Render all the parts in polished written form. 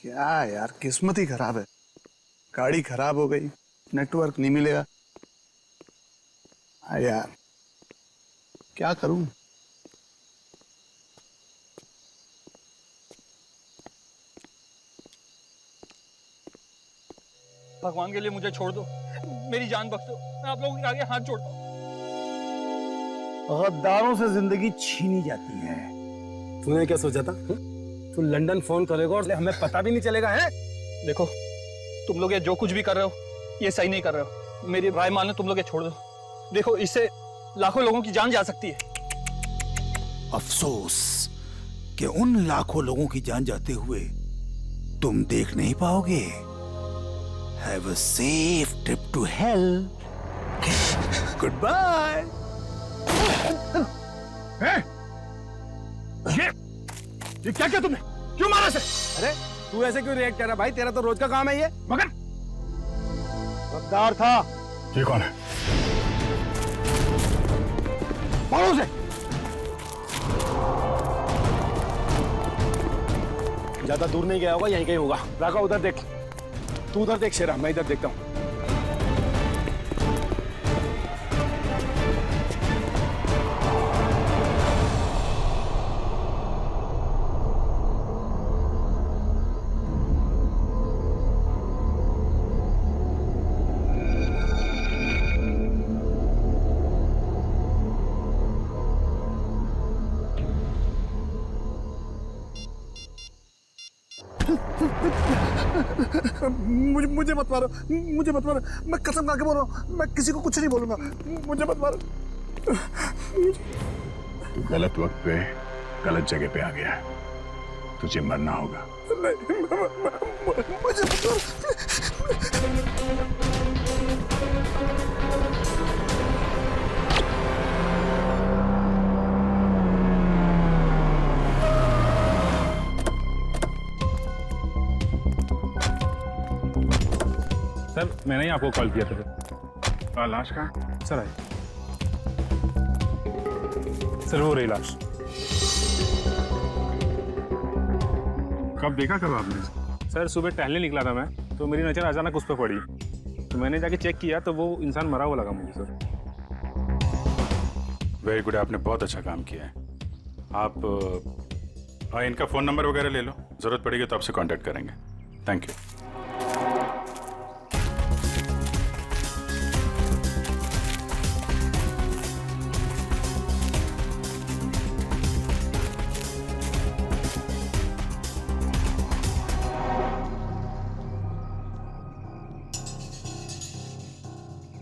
क्या यार, किस्मत ही खराब है। गाड़ी खराब हो गई, नेटवर्क नहीं मिलेगा। यार क्या करूं। भगवान के लिए मुझे छोड़ दो, मेरी जान बख्शो, मैं आप लोगों के आगे हाथ जोड़ता हूँ। गद्दारों से जिंदगी छीनी जाती है। तूने क्या सोचा था? तू लंदन फोन करेगा और हमें पता भी नहीं चलेगा है? देखो, तुम लोग ये जो कुछ भी कर रहे हो ये सही नहीं कर रहे हो। मेरी राय मानो, तुम लोग ये छोड़ दो। देखो, इससे लाखों लोगों की जान जा सकती है। अफसोस कि उन लाखों लोगों की जान जाते हुए तुम देख नहीं पाओगे। Have a safe trip to hell. Goodbye. ये क्या किया तुमने? क्यों मारा से? अरे तू ऐसे क्यों रिएक्ट कर रहा भाई? तेरा तो रोज का काम है ये। मगर गद्दार था। ये कौन है? मारो उसे। ज्यादा दूर नहीं गया होगा, यहीं कहीं होगा। राका उधर देख, तू उधर देख शेरा, मैं इधर देखता हूँ। मुझे मत मारो, मुझे मत मारो। मैं कसम खा के बोल रहा हूँ, मैं किसी को कुछ नहीं बोलूंगा। मुझे मत मारो। गलत वक्त पे गलत जगह पे आ गया है, तुझे मरना होगा। नहीं, मुझे मत मारो। सर, मैंने ही आपको कॉल किया था। लाश कहाँ? सर आइए। सर वो रही लाश। कब देखा कब आपने? सर सुबह टहलने निकला था मैं, तो मेरी नज़र अचानक उस पर पड़ी, तो मैंने जाके चेक किया तो वो इंसान मरा हुआ लगा मुझे सर। वेरी गुड, आपने बहुत अच्छा काम किया है। आप इनका फ़ोन नंबर वगैरह ले लो, ज़रूरत पड़ेगी तो आपसे कांटेक्ट करेंगे। Thank you.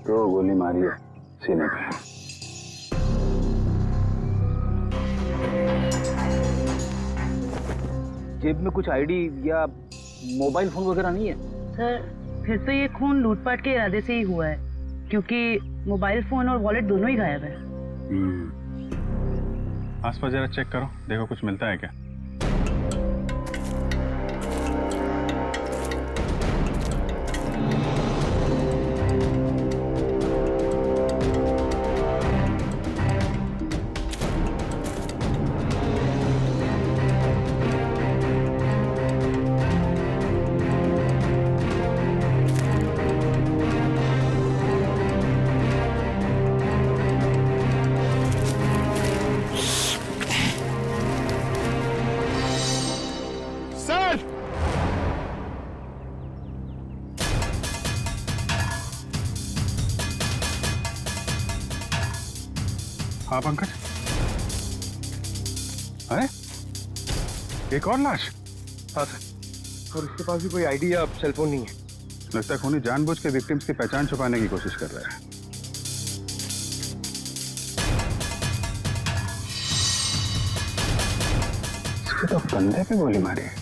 तो गोली मारी है सीने पे। जेब में कुछ आईडी या मोबाइल फोन वगैरह नहीं है? सर फिर तो ये खून लूटपाट के इरादे से ही हुआ है, क्योंकि मोबाइल फोन और वॉलेट दोनों ही गायब है। आसपास जरा चेक करो, देखो कुछ मिलता है क्या। हाँ पंकज, अरे एक और लाश? हाँ सर, और इसके पास भी कोई आईडी या सेलफोन नहीं है। लगता है खूनी जानबूझ के विक्टिम्स की पहचान छुपाने की कोशिश कर रहा है। इसके तो कंधे पे गोली मारी है।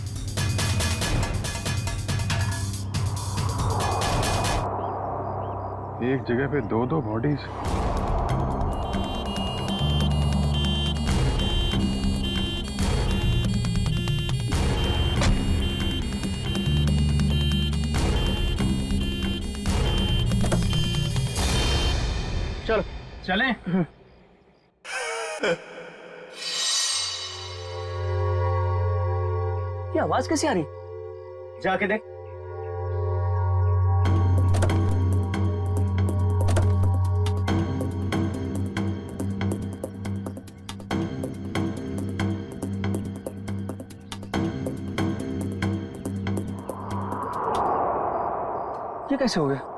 एक जगह पे दो दो बॉडीज। चलो चलें। ये आवाज कैसी आ रही? जाके देख। ये कैसे हो गया?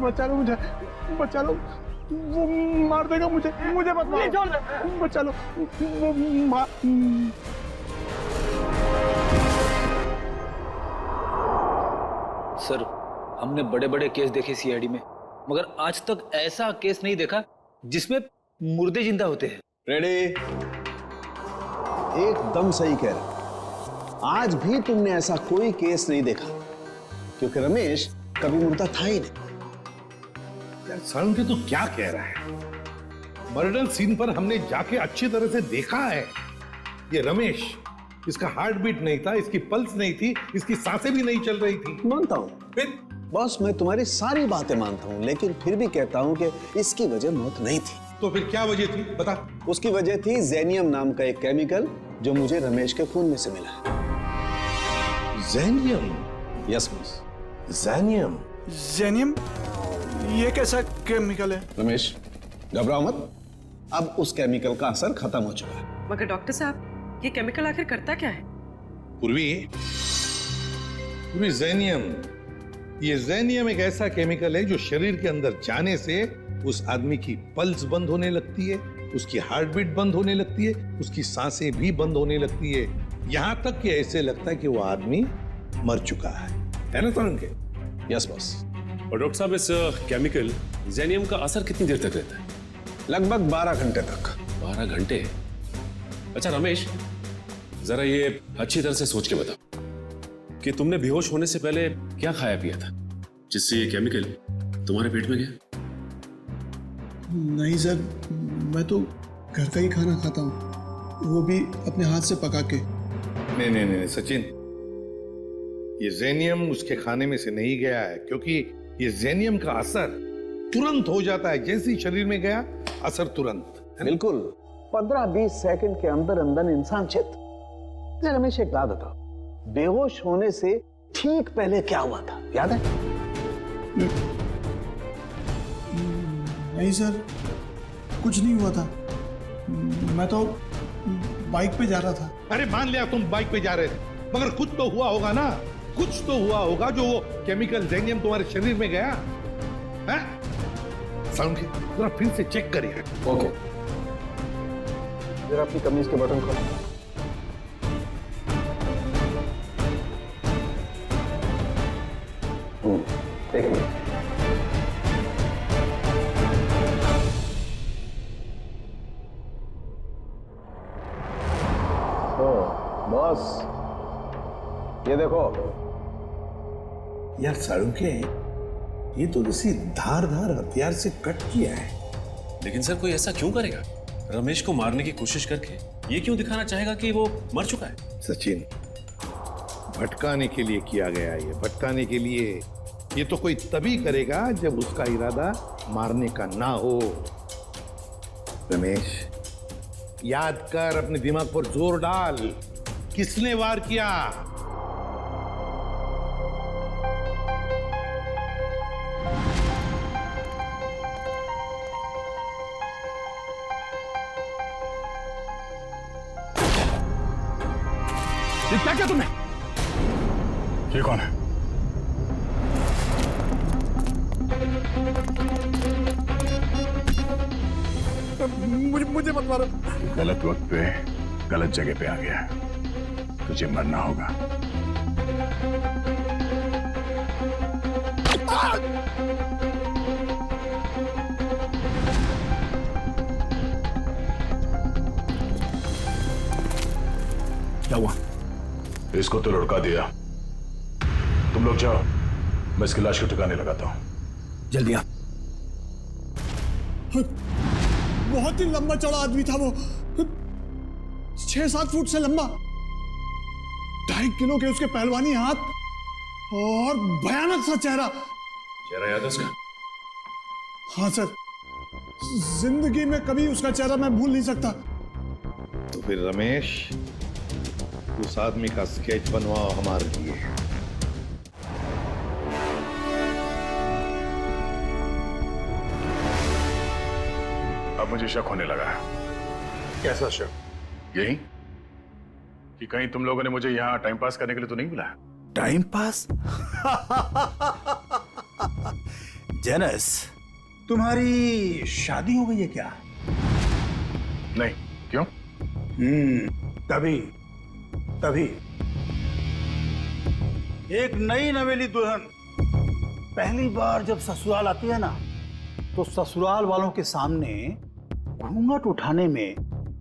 बचा लो मुझे, बचा लो, वो मार देगा मुझे, मुझे मत मारो, बचा लो, वो मार। सर, हमने बड़े बड़े केस देखे सीआईडी में, मगर आज तक ऐसा केस नहीं देखा जिसमें मुर्दे जिंदा होते हैं। रेडी? एकदम सही कह रहे। आज भी तुमने ऐसा कोई केस नहीं देखा, क्योंकि रमेश कभी मुर्दा था ही नहीं। यार सारुण के तू क्या कह रहा है? मर्डर सीन पर हमने जाके अच्छी तरह से देखा है। ये रमेश, इसका हार्ट बीट नहीं था, इसकी पल्स नहीं थी, इसकी सांसें भी नहीं चल रही थी। मानता हूं फिर बॉस, मैं तुम्हारी सारी बातें मानता हूं, लेकिन फिर भी कहता हूं कि इसकी वजह मौत नहीं थी। तो फिर क्या वजह थी बता? उसकी वजह थी जेनियम नाम का एक केमिकल जो मुझे रमेश के खून में से मिला है। जेनियम? Yes boss. जेनियम? जेनियम? ये कैसा केमिकल है? रमेश घबराओ मत, अब उस केमिकल का असर खत्म हो चुका है। मगर डॉक्टर साहब, ये केमिकल आखिर करता क्या है? पूर्वी, जेनियम, ये जेनियम एक ऐसा केमिकल है जो शरीर के अंदर जाने से उस आदमी की पल्स बंद होने लगती है, उसकी हार्ट बीट बंद होने लगती है, उसकी सांसें भी बंद होने लगती है, यहां तक कि ऐसे लगता है कि वो आदमी मर चुका है ना तरुण के? Yes boss. और डॉक्टर साहब, इस केमिकल जेनियम का असर कितनी देर तक रहता है? लगभग 12 घंटे तक। 12 घंटे? अच्छा रमेश, जरा ये अच्छी तरह से सोच के बता कि तुमने बेहोश होने से पहले क्या खाया पिया था जिससे ये केमिकल तुम्हारे पेट में गया? नहीं सर, मैं तो घर का ही खाना खाता हूँ, वो भी अपने हाथ से पका के। नहीं सचिन, ये जेनियम उसके खाने में से नहीं गया है, क्योंकि ये जेनियम का असर तुरंत हो जाता है, जैसे ही शरीर में गया असर तुरंत। बिल्कुल 15-20 सेकंड के अंदर अंदर इंसान चित। रमेश एक बात बताओ, बेहोश होने से ठीक पहले क्या हुआ था, याद है? नहीं सर, कुछ नहीं हुआ था, मैं तो बाइक पे जा रहा था। अरे मान लिया तुम बाइक पे जा रहे थे, मगर कुछ तो हुआ होगा ना, कुछ तो हुआ होगा जो वो केमिकल जेनियम तुम्हारे शरीर में गया है? साउंड की जरा फिर से चेक करिए। ओके, जरा अपनी कमीज के बटन खोलो। एक मिनट। बॉस, ये देखो। यार सारुण के, ये तो किसी धारदार हथियार से कट किया है। लेकिन सर, कोई ऐसा क्यों करेगा? रमेश को मारने की कोशिश करके ये क्यों दिखाना चाहेगा कि वो मर चुका है? सचिन, भटकाने के लिए किया गया, ये भटकाने के लिए। ये तो कोई तभी करेगा जब उसका इरादा मारने का ना हो। रमेश, याद कर, अपने दिमाग पर जोर डाल, किसने वार किया? ये क्या किया तुमने? ये कौन है? मुझे मत मारो। गलत वक्त पे गलत जगह पे आ गया, तुझे मरना होगा। क्या हुआ? इसको तो लुढ़का दिया, तुम लोग जाओ, मैं इसकी लाश को ठिकाने लगाता हूं। जल्दी आ। बहुत ही लंबा चौड़ा आदमी था वो, 6-7 फुट से लंबा, 2.5 किलो के उसके पहलवानी हाथ और भयानक सा चेहरा। चेहरा याद है उसका? हाँ सर, जिंदगी में कभी उसका चेहरा मैं भूल नहीं सकता। तो फिर रमेश, उस आदमी का स्केच बनवाओ हमारे लिए। अब मुझे शक होने लगा है। कैसा शक? यही कि कहीं तुम लोगों ने मुझे यहाँ टाइम पास करने के लिए तो नहीं बुलाया? Time pass? जेनस, तुम्हारी शादी हो गई है क्या? नहीं, क्यों? तभी एक नई नवेली दुल्हन पहली बार जब ससुराल आती है ना, तो ससुराल वालों के सामने घूंघट उठाने में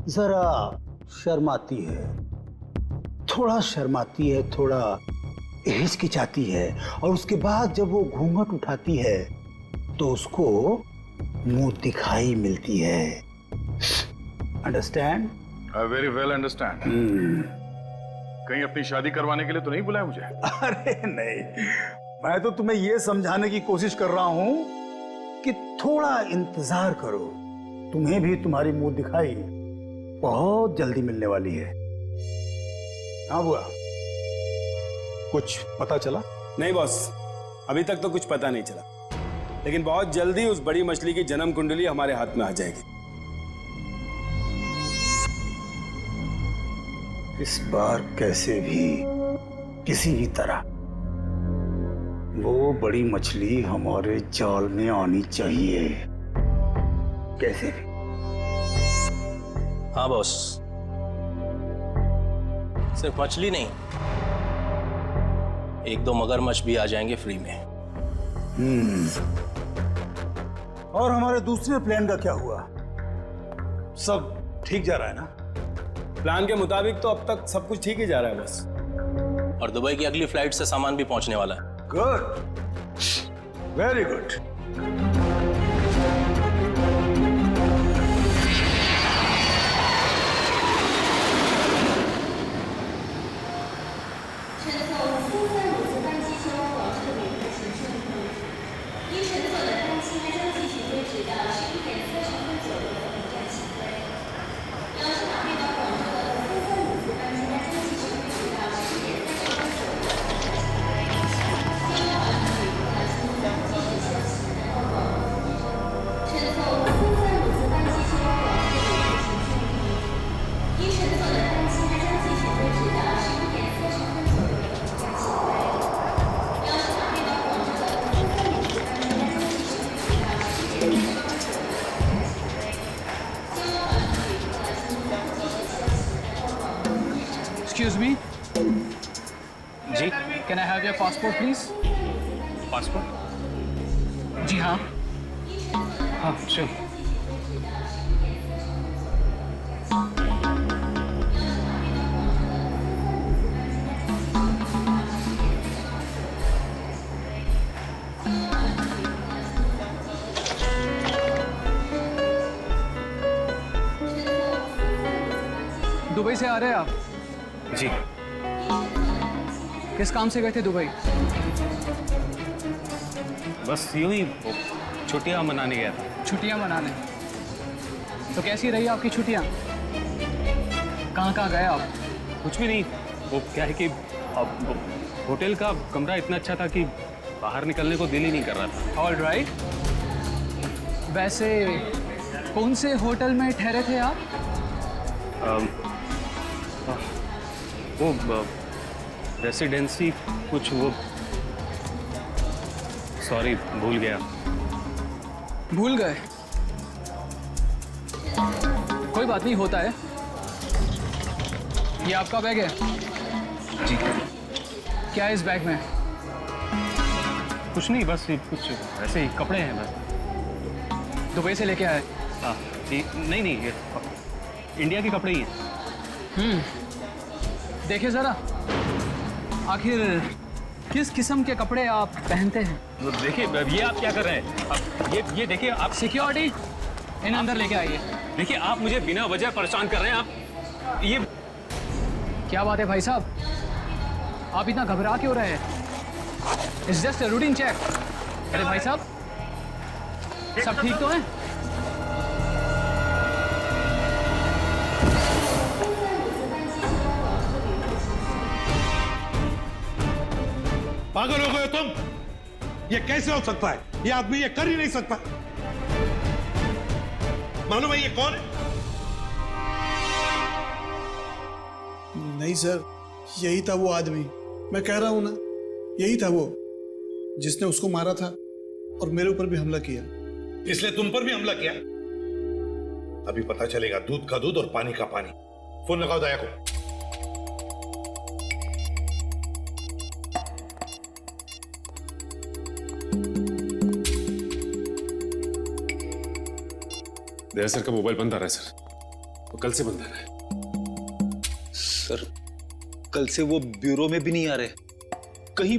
जरा शर्माती है, थोड़ा शर्माती है, थोड़ा हिचकिचाती है, और उसके बाद जब वो घूंघट उठाती है तो उसको मुंह दिखाई मिलती है। Understand? I very well understand. कहीं अपनी शादी करवाने के लिए तो नहीं बुलाया मुझे? अरे नहीं, मैं तो तुम्हें यह समझाने की कोशिश कर रहा हूं कि थोड़ा इंतजार करो, तुम्हें भी तुम्हारी मुंह दिखाई बहुत जल्दी मिलने वाली है। हाँ बुआ, कुछ पता चला? नहीं बॉस, अभी तक तो कुछ पता नहीं चला, लेकिन बहुत जल्दी उस बड़ी मछली की जन्म कुंडली हमारे हाथ में आ जाएगी। इस बार कैसे भी, किसी भी तरह वो बड़ी मछली हमारे जाल में आनी चाहिए, कैसे भी। हाँ बॉस, सिर्फ मछली नहीं, 1-2 मगरमच्छ भी आ जाएंगे फ्री में। और हमारे दूसरे प्लान का क्या हुआ? सब ठीक जा रहा है ना? प्लान के मुताबिक तो अब तक सब कुछ ठीक ही जा रहा है बस। और दुबई की अगली फ्लाइट से सामान भी पहुंचने वाला है। Good, very good. Excuse me. जी, can I have your passport, please? Passport? जी हाँ। हाँ, sure. दुबई से आ रहे हैं आप? जी। किस काम से गए थे दुबई? बस यूं ही छुट्टियां मनाने गया था। छुट्टियां मनाने? तो कैसी रही आपकी छुट्टियां? कहाँ कहाँ गए आप? कुछ भी नहीं, वो क्या है कि अब होटल का कमरा इतना अच्छा था कि बाहर निकलने को दिल ही नहीं कर रहा था। All right. वैसे कौन से होटल में ठहरे थे आप? वो रेसिडेंसी कुछ, वो सॉरी भूल गया। भूल गए? कोई बात नहीं, होता है। ये आपका बैग है? जी। क्या है इस बैग में? कुछ नहीं, बस कुछ ऐसे ही कपड़े हैं बस। दुबई से लेके आए? हाँ, नहीं नहीं, ये इंडिया के कपड़े ही हैं। देखिए जरा। आखिर किस किस्म के कपड़े आप पहनते हैं? देखिए ये आप क्या कर रहे हैं? अब ये देखिए आप सिक्योरिटी, इन अंदर लेके आइए। देखिए आप मुझे बिना वजह परेशान कर रहे हैं। आप ये क्या बात है भाई साहब, आप इतना घबरा क्यों रहे हैं? It's just a routine check. अरे भाई साहब, सब ठीक तो है? पागल हो गए हो तुम? ये कैसे हो सकता है? ये आदमी ये कर ही नहीं सकता। मालूम है ये कौन है? नहीं सर, यही था वो आदमी। मैं कह रहा हूं ना, यही था वो जिसने उसको मारा था और मेरे ऊपर भी हमला किया। इसलिए तुम पर भी हमला किया? अभी पता चलेगा दूध का दूध और पानी का पानी। फोन लगाओ दया को। दया सर का मोबाइल बंद आ रहा है सर, वो कल से बंद आ रहा है। सर कल से वो ब्यूरो में भी नहीं आ रहे, कहीं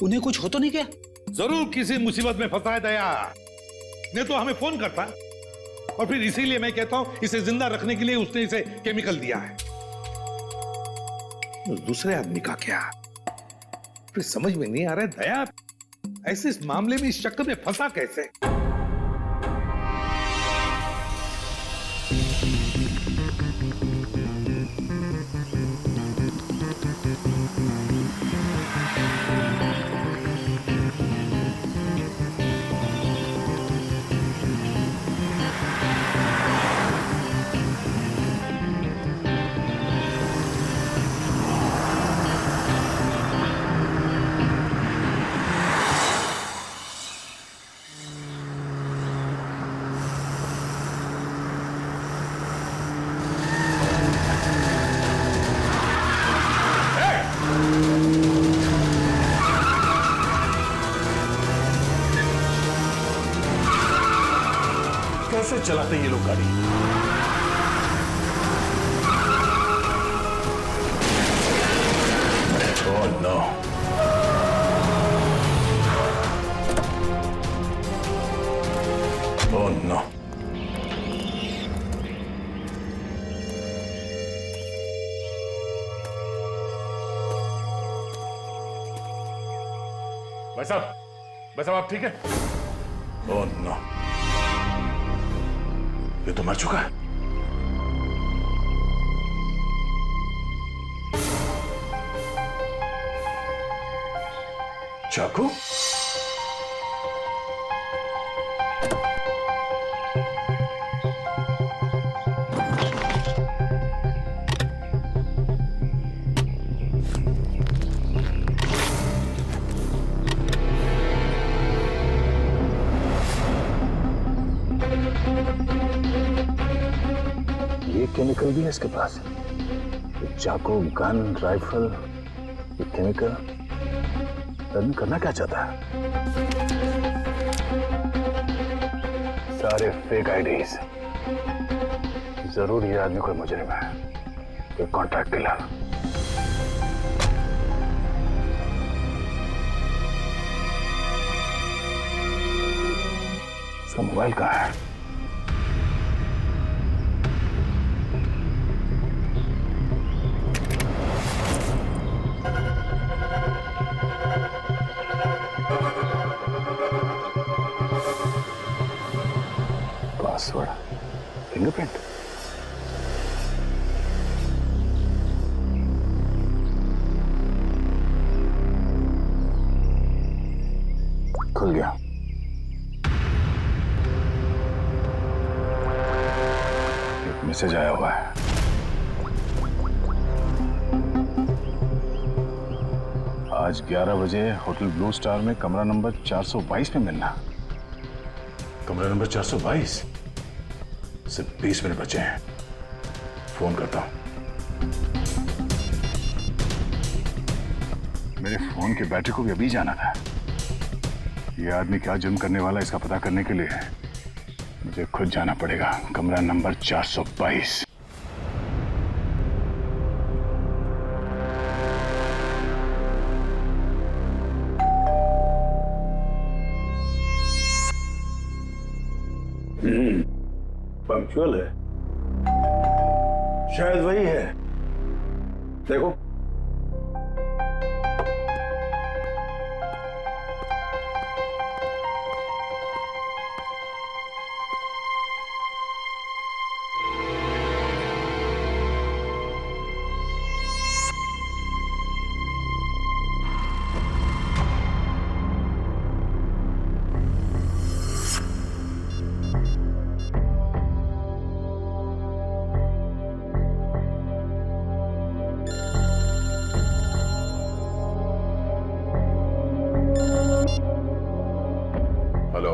उन्हें कुछ हो तो नहीं क्या? जरूर किसी मुसीबत में फंसा है दया, नहीं तो हमें फोन करता। और फिर इसीलिए मैं कहता हूं इसे जिंदा रखने के लिए उसने इसे केमिकल दिया है। उस दूसरे आदमी का क्या? फिर समझ में नहीं आ रहा है दया, ऐसे इस मामले में इस चक्कर में फंसा कैसे? कैसे चलाते हैं ये लोग गाड़ी? Oh no. Oh no. भाई साहब आप ठीक है? Oh no. ये तो मर चुका है। चाकू? ये केमिकल भी है इसके पास। ये चाकू, गन, राइफल, ये केमिकल रन करना क्या चाहता है? सारे फेक आईडीज। जरूर ये आदमी कोई मुजरिम है, कोई कॉन्ट्रैक्ट किलर। इसका मोबाइल कहाँ है? Password, fingerprint. खुल गया। एक मैसेज आया हुआ है। आज 11 बजे होटल ब्लू स्टार में कमरा नंबर 422 में मिलना। कमरा नंबर 422? सिर्फ 20 मिनट बचे हैं, फोन करता हूं। मेरे फोन की बैटरी को भी अभी जाना था। ये आदमी क्या जुर्म करने वाला, इसका पता करने के लिए मुझे खुद जाना पड़ेगा। कमरा नंबर 422। पंक्चुअल है, शायद वही है। देखो, हेलो,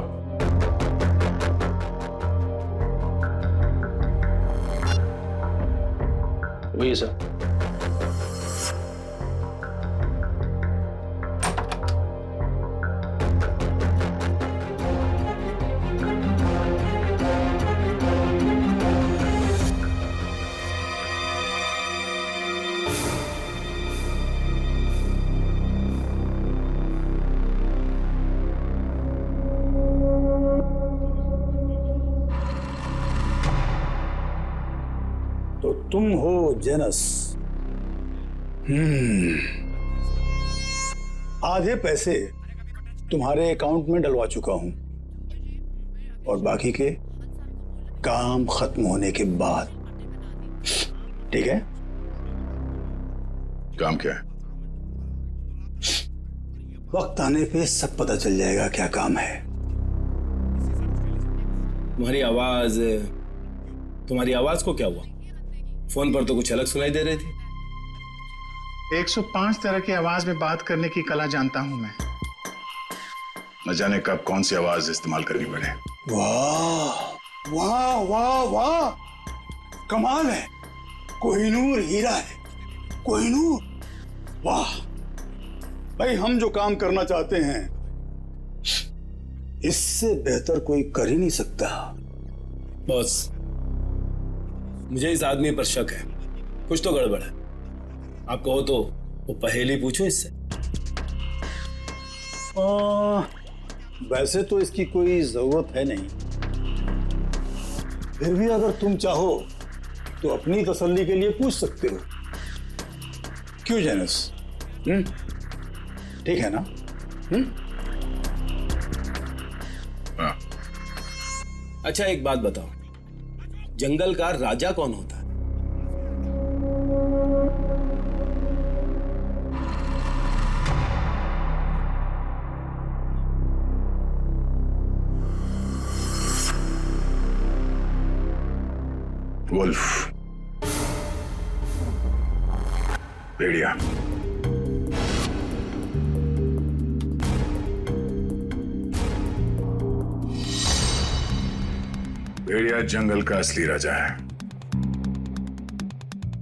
वही सर। तो तुम हो जेनस। आधे पैसे तुम्हारे अकाउंट में डलवा चुका हूं, और बाकी के काम खत्म होने के बाद। ठीक है? काम क्या है? वक्त आने पे सब पता चल जाएगा क्या काम है। तुम्हारी आवाज को क्या हुआ? फोन पर तो कुछ अलग सुनाई दे रही थी। 105 तरह की आवाज में बात करने की कला जानता हूं मैं। न जाने कब कौन सी आवाज इस्तेमाल करनी पड़े। वाह वाह वाह वाह, कमाल है। कोहिनूर हीरा है, कोहिनूर। वाह भाई, हम जो काम करना चाहते हैं इससे बेहतर कोई कर ही नहीं सकता। बॉस, मुझे इस आदमी पर शक है, कुछ तो गड़बड़ है। आप कहो तो वो पहेली पूछो इससे। वैसे तो इसकी कोई जरूरत है नहीं, फिर भी अगर तुम चाहो तो अपनी तसल्ली के लिए पूछ सकते हो। क्यों जेनस? ठीक है ना? हाँ। अच्छा, एक बात बताओ, जंगल का राजा कौन होता है? वुल्फ, भेड़िया। भेड़िया जंगल का असली राजा है,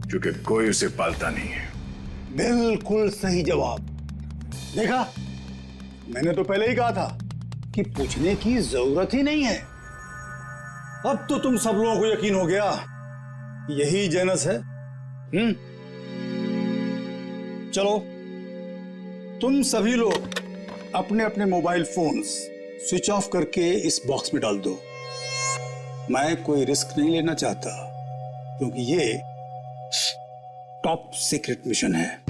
क्योंकि कोई उसे पालता नहीं है। बिल्कुल सही जवाब। देखा, मैंने तो पहले ही कहा था कि पूछने की जरूरत ही नहीं है। अब तो तुम सब लोगों को यकीन हो गया, यही जेनस है। चलो, तुम सभी लोग अपने अपने मोबाइल फोन्स स्विच ऑफ करके इस बॉक्स में डाल दो। मैं कोई रिस्क नहीं लेना चाहता, क्योंकि ये टॉप सीक्रेट मिशन है।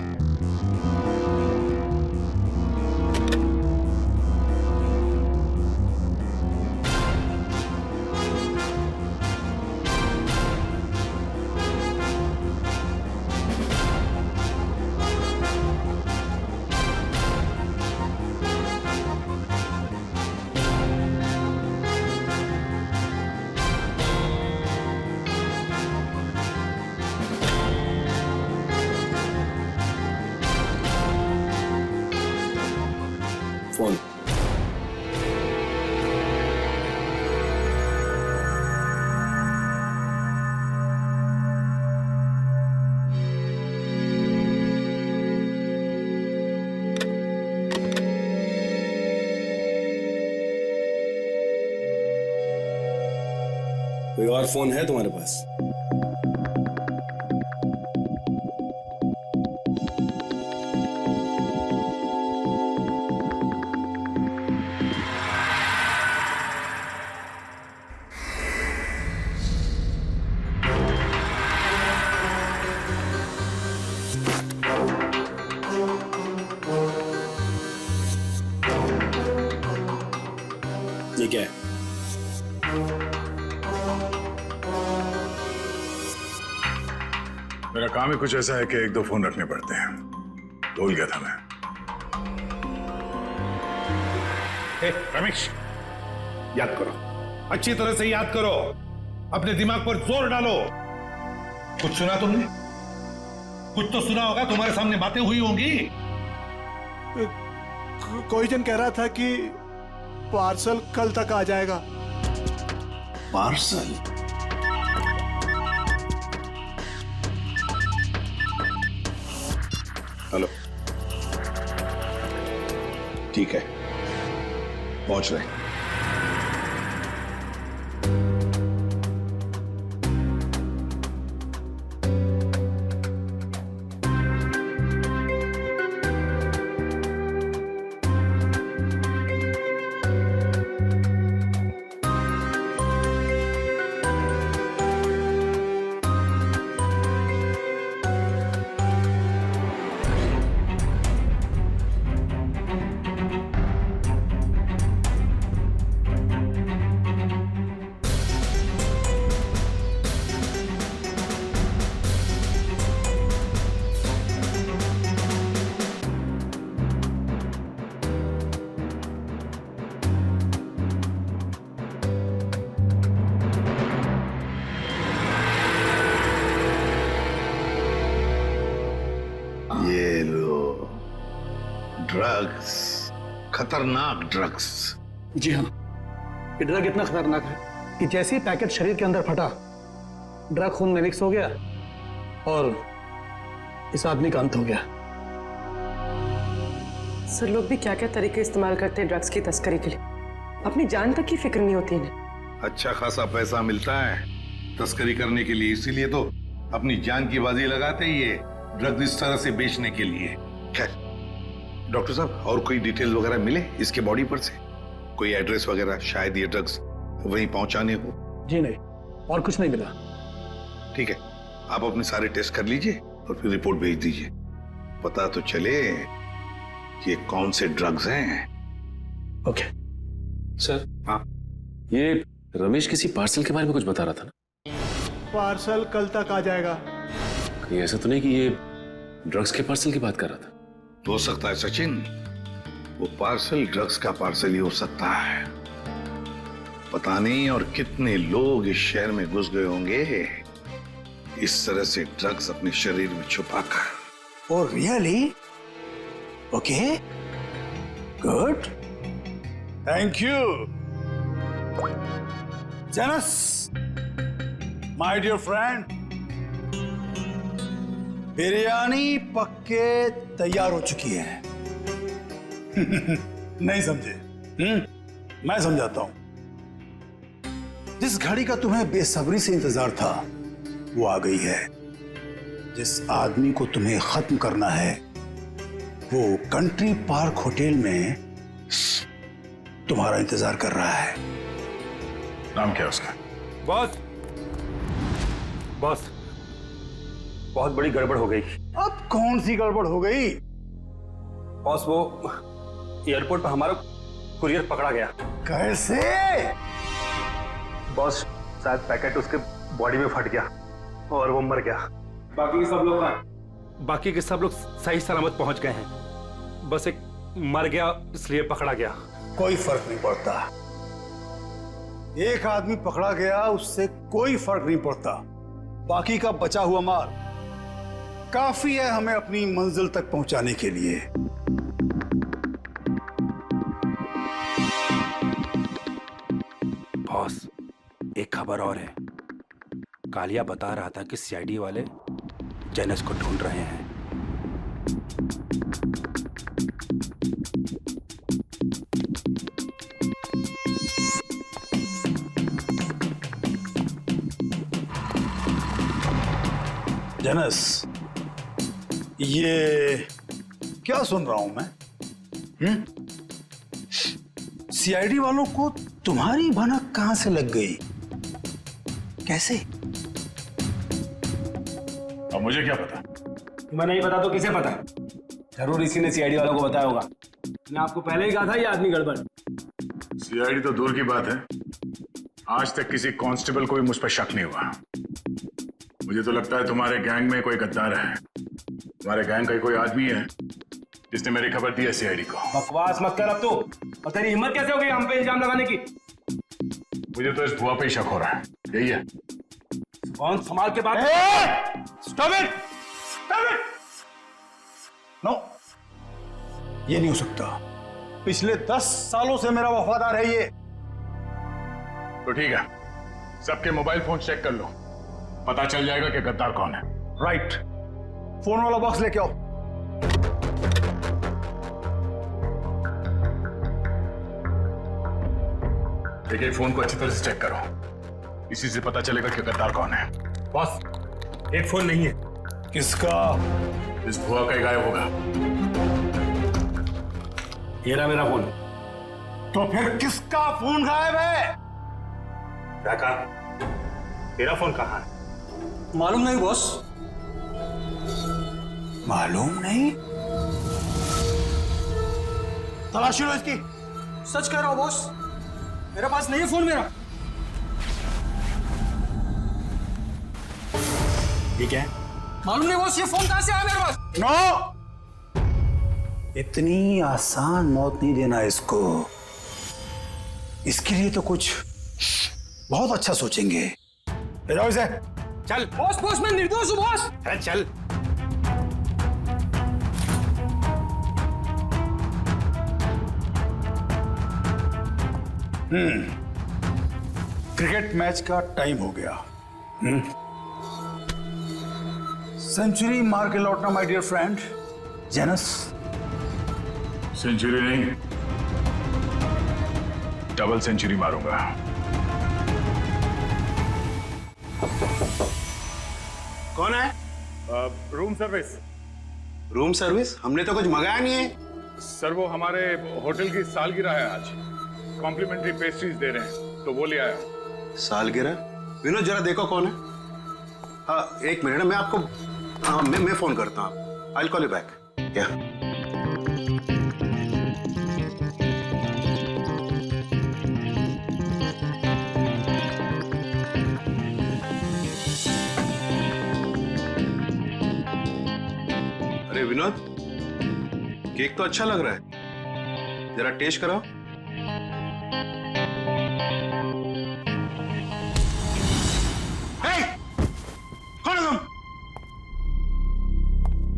फोन। कोई और फोन है तुम्हारे पास? ये क्या है? मेरा काम ही कुछ ऐसा है कि एक दो फोन रखने पड़ते हैं। भूल गया था मैं। रमेश, याद करो, अच्छी तरह से याद करो, अपने दिमाग पर जोर डालो। कुछ सुना तुमने? कुछ तो सुना होगा, तुम्हारे सामने बातें हुई होंगी। कोई जन कह रहा था कि पार्सल कल तक आ जाएगा। पार्सल? हेलो, ठीक है, पहुंच रहे हैं। ये लो ड्रग्स, खतरनाक ड्रग्स। जी हाँ, ये ड्रग इतना खतरनाक है कि जैसे ही पैकेट शरीर के अंदर फटा, ड्रग खून में मिक्स हो गया और इस आदमी का अंत हो गया। सर, लोग भी क्या क्या तरीके इस्तेमाल करते हैं ड्रग्स की तस्करी के लिए। अपनी जान तक की फिक्र नहीं होती इन्हें। अच्छा खासा पैसा मिलता है तस्करी करने के लिए, इसीलिए तो अपनी जान की बाजी लगाते ही ये ड्रग्स इस तरह से बेचने के लिए। खैर डॉक्टर साहब, और कोई डिटेल वगैरह मिले इसके बॉडी पर से? कोई एड्रेस वगैरह, शायद ये ड्रग्स वहीं पहुंचाने हो। जी नहीं, और कुछ नहीं मिला। ठीक है, आप अपने सारे टेस्ट कर लीजिए और फिर रिपोर्ट भेज दीजिए, पता तो चले कि ये कौन से ड्रग्स हैं। Okay sir. हाँ, ये रमेश किसी पार्सल के बारे में कुछ बता रहा था ना? पार्सल कल तक आ जाएगा। कहीं ऐसा तो नहीं कि ये ड्रग्स के पार्सल की बात कर रहा था? हो सकता है सचिन, वो पार्सल ड्रग्स का पार्सल ही हो सकता है। पता नहीं और कितने लोग इस शहर में घुस गए होंगे इस तरह से ड्रग्स अपने शरीर में छुपाकर। Oh really? Okay, good, thank you. जेनस, माय डियर फ्रेंड, बिरयानी पक्के तैयार हो चुकी है। नहीं समझे? मैं समझाता हूं। जिस घड़ी का तुम्हें बेसब्री से इंतजार था वो आ गई है। जिस आदमी को तुम्हें खत्म करना है वो कंट्री पार्क होटल में तुम्हारा इंतजार कर रहा है। नाम क्या है उसका? बॉस, बॉस, बहुत बड़ी गड़बड़ हो गई। अब कौन सी गड़बड़ हो गई? बॉस, वो एयरपोर्ट पर हमारा कुरियर पकड़ा गया। कैसे? बॉस, शायद पैकेट उसके बॉडी में फट गया और वो मर गया। बाकी के सब लोग सही सलामत पहुंच गए हैं। बस एक मर गया, इसलिए पकड़ा गया। कोई फर्क नहीं पड़ता। एक आदमी पकड़ा गया उससे कोई फर्क नहीं पड़ता। बाकी का बचा हुआ माल काफी है हमें अपनी मंजिल तक पहुंचाने के लिए। बॉस, एक खबर और है। कालिया बता रहा था कि सीआईडी वाले जेनस को ढूंढ रहे हैं। जेनस, ये क्या सुन रहा हूं मैं? सीआईडी वालों को तुम्हारी भनक कहां से लग गई? कैसे? अब मुझे क्या पता? तुम्हें नहीं पता तो किसे पता? जरूर इसी ने सीआईडी वालों को बताया होगा। मैंने आपको पहले ही कहा था ये आदमी गड़बड़। सीआईडी तो दूर की बात है, आज तक किसी कांस्टेबल को भी मुझ पर शक नहीं हुआ। मुझे तो लगता है तुम्हारे गैंग में कोई गद्दार है। तुम्हारे गैंग का कोई आदमी है जिसने मेरी खबर दी है सीआईडी को। बकवास मत कर अब तू। और तेरी हिम्मत कैसे हो गई हम पे इल्जाम लगाने की? मुझे तो इस भुआ पे ही शक हो रहा है, यही है। कौन संभाल के बात। Stop it! Stop it! No, ये नहीं हो सकता। पिछले 10 सालों से मेरा वफादार है ये। तो ठीक है, सबके मोबाइल फोन चेक कर लो, पता चल जाएगा कि गद्दार कौन है। राइट, फोन वाला बॉक्स लेके आओ। देखिए, फोन को अच्छी तरह से चेक करो, इसी से पता चलेगा कि गद्दार कौन है। बॉस, एक फोन नहीं है। किसका? इस भुआ का ही गायब होगा। ये रहा मेरा फोन। तो फिर किसका फोन गायब है? काका, तेरा फोन कहाँ है? मालूम नहीं बॉस। मालूम नहीं? तलाशी लो इसकी। सच कह रहा हूं बॉस, मेरे पास नहीं है फोन मेरा। ये क्या है? मालूम नहीं बॉस, ये फोन कहां से आया मेरे पास? नो, इतनी आसान मौत नहीं देना इसको। इसके लिए तो कुछ बहुत अच्छा सोचेंगे। ले जाओ इसे। चल बॉस, बॉस मैं निर्दोष हूं बॉस। अरे चल। क्रिकेट मैच का टाइम हो गया। सेंचुरी मार के लौटना माय डियर फ्रेंड जेनस। सेंचुरी नहीं, डबल सेंचुरी मारूंगा। कौन है? Room service. Room service? हमने तो कुछ मंगाया नहीं है। सर, वो हमारे होटल की सालगिरह है आज, कॉम्प्लीमेंट्री पेस्ट्रीज दे रहे हैं, तो वो ले आया हूं। सालगिरह? विनोद जरा देखो कौन है। हाँ, एक मिनट, मैं आपको मैं फोन करता हूँ। I will call you back. क्या? अरे विनोद, केक तो अच्छा लग रहा है, जरा टेस्ट कराओ। कौन है तुम?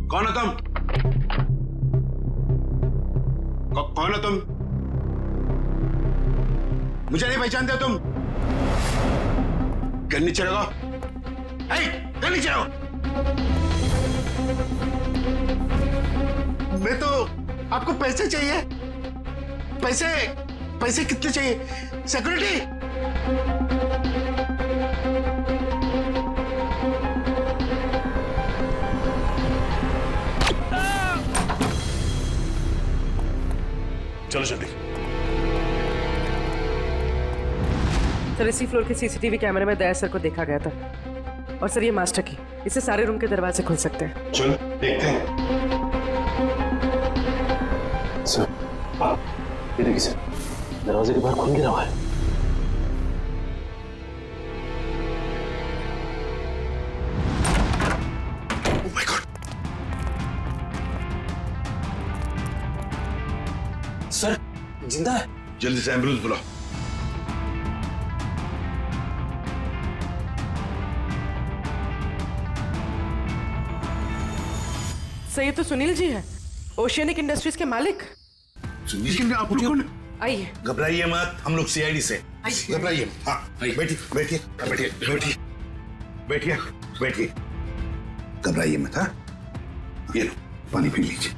कौन है तुम? कौन है तुम? मुझे नहीं पहचानते तुम? गन नीचे रखो। गन नीचे रखो। मैं तो, आपको पैसे चाहिए? पैसे? पैसे कितने चाहिए? सिक्योरिटी? चलो जल्दी। सर, इसी फ्लोर के सीसीटीवी कैमरे में दया सर को देखा गया था। और सर, ये मास्टर की, इससे सारे रूम के दरवाजे खुल सकते हैं। चलो देखते हैं। सर, ये देखिए सर, दरवाजे के बाहर खून गिरा हुआ है। सर, जिंदा है। जल्दी से एम्बुलेंस बुलाओ। सर, ये तो सुनील जी है, ओशियनिक इंडस्ट्रीज के मालिक। सुनील, आप लोग कौन? आइए। घबराइए मत, हम लोग सीआईडी से। घबराइए। हाँ, बैठिए बैठिए बैठिए बैठिए बैठिए बैठिए। घबराइए मत। हाँ, ये लो पानी पी लीजिए।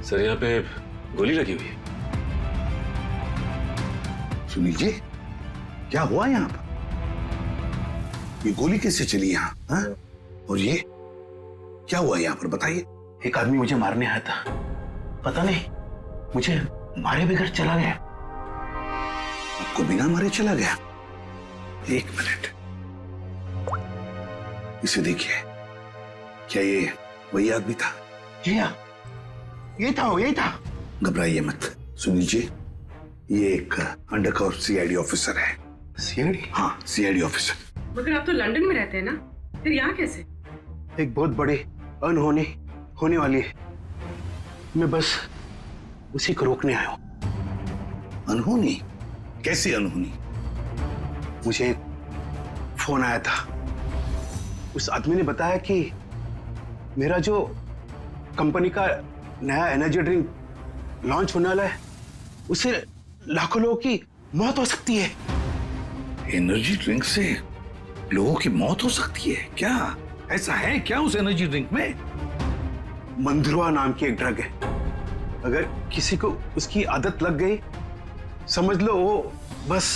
सर, यहाँ पे गोली लगी हुई है। सुनील जी, क्या हुआ यहाँ पर? ये गोली कैसे चली यहाँ? हाँ? और ये क्या हुआ यहाँ पर, बताइए। एक आदमी मुझे मारने आया था, पता नहीं मुझे मारे बगैर चला गया। आपको बिना मारे चला गया? एक मिनट, इसे देखिए, क्या ये वही आदमी था? ये था। घबराइए मत सुनील जी, ये एक अंडरकवर सीआईडी ऑफिसर है। सीआईडी? हाँ, सीआईडी ऑफिसर। मगर आप तो लंदन में रहते हैं ना, फिर यहाँ कैसे? एक बहुत बड़ी अनहोनी होने वाली है, मैं बस उसी को रोकने आया हूँ। अनहोनी? कैसी अनहोनी? मुझे एक फोन आया था, उस आदमी ने बताया कि मेरा जो कंपनी का नया एनर्जी ड्रिंक लॉन्च होने वाला है, उससे लाखों लोगों की मौत हो सकती है। एनर्जी ड्रिंक से लोगों की मौत हो सकती है? क्या ऐसा है क्या उस एनर्जी ड्रिंक में? मंदरुआ नाम की एक ड्रग है, अगर किसी को उसकी आदत लग गई, समझ लो वो बस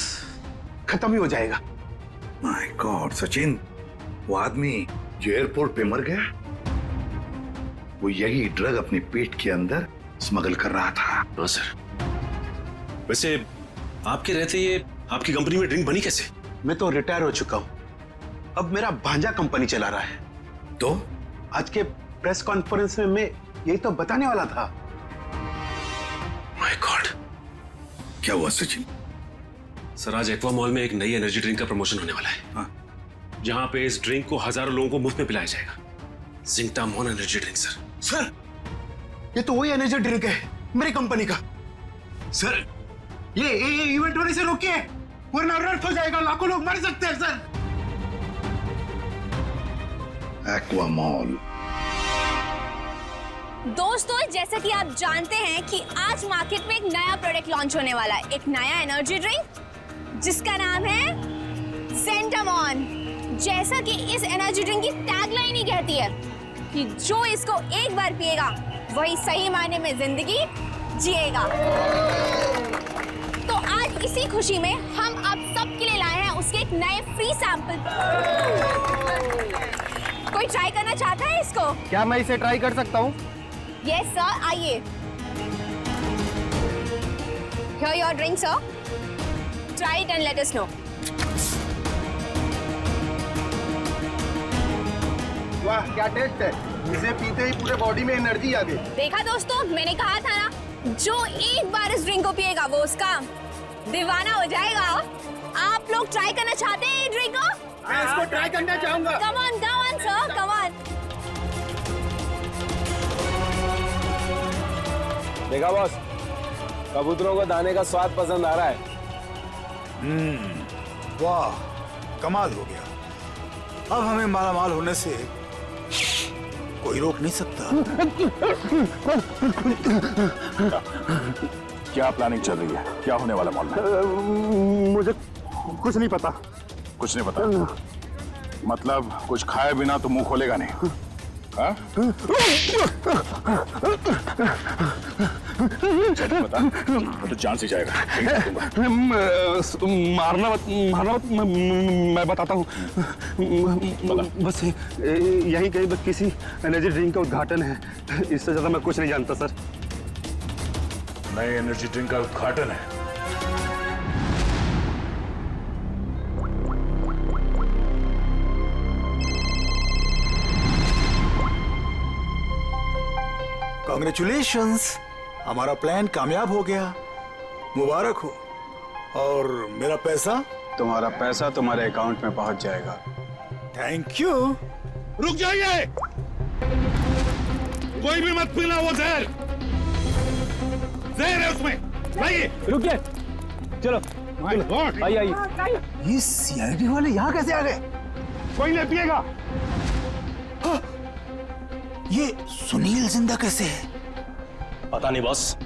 खत्म ही हो जाएगा। माय गॉड सचिन, वो आदमी जो एयरपोर्ट पे मर गया, वो यही ड्रग अपने पेट के अंदर स्मगल कर रहा था। हाँ सर। वैसे आपके रहते ये आपकी कंपनी में ड्रिंक बनी कैसे? मैं तो रिटायर हो चुका हूं, अब मेरा भांजा कंपनी चला रहा है। तो आज के प्रेस कॉन्फ्रेंस में मैं यही तो बताने वाला था। माय गॉड, क्या हुआ सचिन? सर आज एक्वा मॉल में एक नई एनर्जी ड्रिंक का प्रमोशन होने वाला है। हाँ। जहां पे इस ड्रिंक को हजारों लोगों को मुफ्त में पिलाया जाएगा। जिंकटामॉन एनर्जी ड्रिंक सर। ये तो वही एनर्जी ड्रिंक है मेरी कंपनी का। सर ये इवेंट होने से रोकिए, वरना अनर्थ हो जाएगा, लाखों लोग मर सकते हैं सर। Aqua mall. दोस्तों, जैसा कि आप जानते हैं कि आज मार्केट में एक नया प्रोडक्ट लॉन्च होने वाला है, एक नया एनर्जी ड्रिंक जिसका नाम है ज़ेंटामॉन। जैसा कि इस एनर्जी ड्रिंक की टैगलाइन ही कहती है कि जो इसको एक बार पिएगा वही सही मायने में जिंदगी जिएगा। तो आज इसी खुशी में हम आप सबके लिए लाए हैं उसके एक नए फ्री सैंपल। कोई ट्राई करना चाहता है इसको? क्या मैं इसे ट्राई कर सकता हूँ? Yes sir, आइए। Here your drink sir. Try it and let us know. वाह क्या टेस्ट है, इसे पीते ही पूरे बॉडी में एनर्जी आ गई। देखा दोस्तों, मैंने कहा था ना, जो एक बार इस ड्रिंक को पिएगा वो उसका दीवाना हो जाएगा। आप लोग ट्राई करना चाहते हैं ये ड्रिंक को? मैं इसको ट्राई करना चाहूंगा। Come on sir, come on. देखा बॉस, कबूतरों को दाने का स्वाद पसंद आ रहा है। वाह, कमाल हो गया। अब हमें मालामाल होने से कोई रोक नहीं सकता। क्या प्लानिंग चल रही है? क्या होने वाला मॉल में? मुझे कुछ नहीं पता। कुछ नहीं पता? मतलब कुछ खाए बिना तो मुंह खोलेगा नहीं? हाँ? बता, तो जान से जाएगा। मारना मत, मैं बताता हूँ। बस यही कहीं बस किसी एनर्जी ड्रिंक का उद्घाटन है, इससे ज्यादा मैं कुछ नहीं जानता सर। नए एनर्जी ड्रिंक का उद्घाटन है? कांग्रेचुलेशंस, हमारा प्लान कामयाब हो गया, मुबारक हो। और मेरा पैसा? तुम्हारा पैसा तुम्हारे अकाउंट में पहुंच जाएगा। Thank you. रुक जाइए, कोई भी मत पीना वो जहर। जहर है उसमें। लाइए। रुकिए, चलो आइए। ये सीआईडी वाले यहाँ कैसे आ गए? कोई नहीं पिएगा। ये सुनील जिंदा कैसे है? पता नहीं बॉस,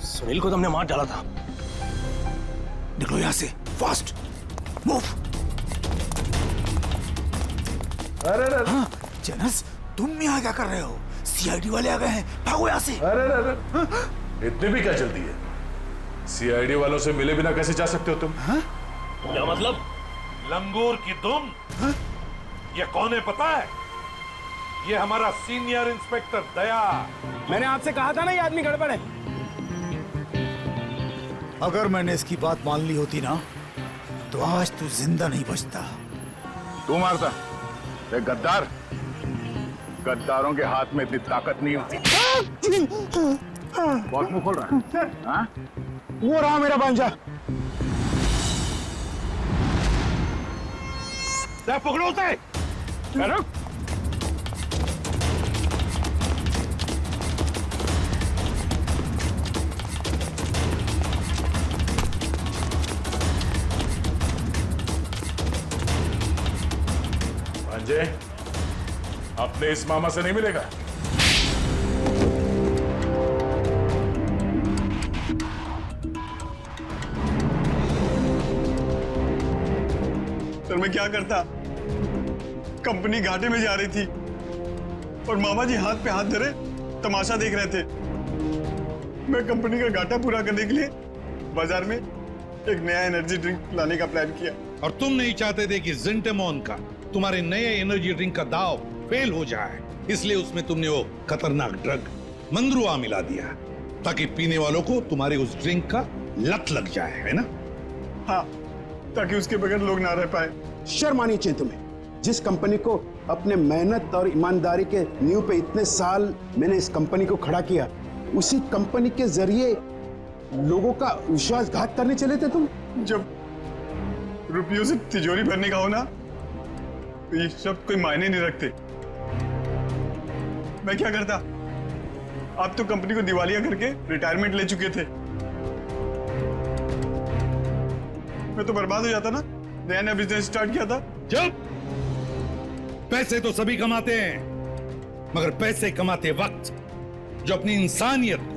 सुनील को तो हमने मार डाला था। निकलो यहाँ से, फास्ट मूव। अरे हाँ, जेनस तुम यहाँ क्या कर रहे हो? सीआईडी वाले आ गए हैं, भागो यहाँ से। अरे इतनी भी क्या जल्दी है? सीआईडी वालों से मिले बिना कैसे जा सकते हो तुम? क्या मतलब? लंगूर की दुम। ये कौन है पता है? ये हमारा सीनियर इंस्पेक्टर दया। मैंने आपसे कहा था ना ये आदमी गड़बड़ है। अगर मैंने इसकी बात मान ली होती ना, तो आज तू जिंदा नहीं बचता। तू मारता? एक गद्दार, गद्दारों के हाथ में इतनी ताकत नहीं होती। बहुत मुंह खोल रहा है। हाँ? वो रहा मेरा भांजा। पकड़ो उसे। रुक। भांजे, अपने इस मामा से नहीं मिलेगा। सर मैं क्या करता? कंपनी घाटे में जा रही थी और मामा जी हाथ पे हाथ धरे तमाशा देख रहे थे। मैं कंपनी का घाटा पूरा करने के लिए बाजार में एक नया एनर्जी ड्रिंक लाने का प्लान किया। और तुम नहीं चाहते थे कि जिंटेमॉन का, तुम्हारे नए एनर्जी ड्रिंक का दाव फेल हो जाए, इसलिए उसमें तुमने वो खतरनाक ड्रग मंद्रुआ मिला दिया ताकि पीने वालों को तुम्हारे उस ड्रिंक का लत लग जाए, है ना? हाँ, ताकि उसके बगैर लोग ना रह पाए। शर्म आनी चाहिए तुम्हें। जिस कंपनी को अपने मेहनत और ईमानदारी के नींव पे इतने साल मैंने इस कंपनी को खड़ा किया, उसी कंपनी के जरिए लोगों का विश्वासघात करने चले थे तुम। जब रुपयों से तिजोरी भरने का हो ना, तो ये सब कोई मायने नहीं रखते। मैं क्या करता? आप तो कंपनी को दिवालिया करके रिटायरमेंट ले चुके थे। मैं तो बर्बाद हो जाता ना। नया नया बिजनेस स्टार्ट किया था। जब पैसे तो सभी कमाते हैं, मगर पैसे कमाते वक्त जो अपनी इंसानियत को,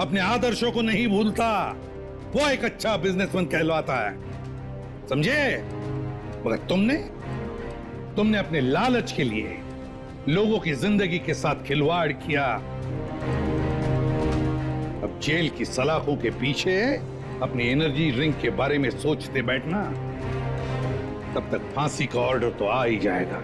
अपने आदर्शों को नहीं भूलता, वो एक अच्छा बिजनेसमैन कहलाता है, समझे? मगर तुमने अपने लालच के लिए लोगों की जिंदगी के साथ खिलवाड़ किया। अब जेल की सलाखों के पीछे अपनी एनर्जी ड्रिंक के बारे में सोचते बैठना, तब तक फांसी का ऑर्डर तो आ ही जाएगा।